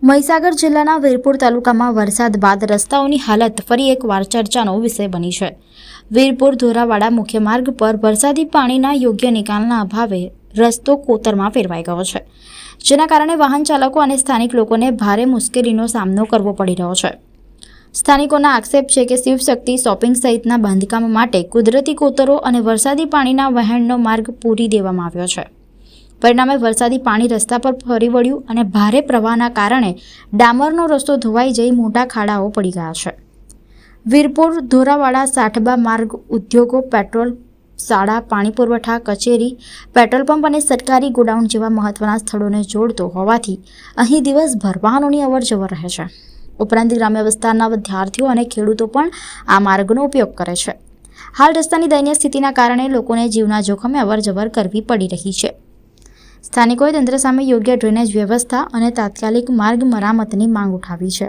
મહીસાગર જિલ્લાના વીરપુર તાલુકામાં વરસાદ બાદ રસ્તાઓની હાલત ફરી એકવાર ચર્ચાનો વિષય બની છે। વીરપુર ધોરાવાડા મુખ્ય માર્ગ પર વરસાદી પાણીના યોગ્ય નિકાલના અભાવે રસ્તો કોતરમાં ફેરવાઈ ગયો છે, જેના કારણે વાહન ચાલકો અને સ્થાનિક લોકોને ભારે મુશ્કેલીનો સામનો કરવો પડી રહ્યો છે। સ્થાનિકોના આક્ષેપ છે કે શિવશક્તિ શોપિંગ સહિતના બાંધકામ માટે કુદરતી કોતરો અને વરસાદી પાણીના વહેણનો માર્ગ પૂરી દેવામાં આવ્યો છે। પરિણામે વરસાદી પાણી રસ્તા પર ફરી વળ્યું અને ભારે પ્રવાહના કારણે ડામરનો રસ્તો ધોવાઈ જઈ મોટા ખાડાઓ પડી ગયા છે। વીરપુર ધોરાવાડા સાઠબા માર્ગ ઉદ્યોગો, પેટ્રોલ, શાળા, પાણી પુરવઠા કચેરી, પેટ્રોલ પંપ અને સરકારી ગોડાઉન જેવા મહત્વના સ્થળોને જોડતો હોવાથી અહીં દિવસભર વાહનોની અવરજવર રહે છે। ઉપરાંત ગ્રામ્ય વિસ્તારના વિદ્યાર્થીઓ અને ખેડૂતો પણ આ માર્ગનો ઉપયોગ કરે છે। હાલ રસ્તાની દયનીય સ્થિતિના કારણે લોકોને જીવના જોખમે અવરજવર કરવી પડી રહી છે। સ્થાનિકોએ તંત્ર સામે યોગ્ય ડ્રેનેજ વ્યવસ્થા અને તાત્કાલિક માર્ગ મરામતની માંગ ઉઠાવી છે।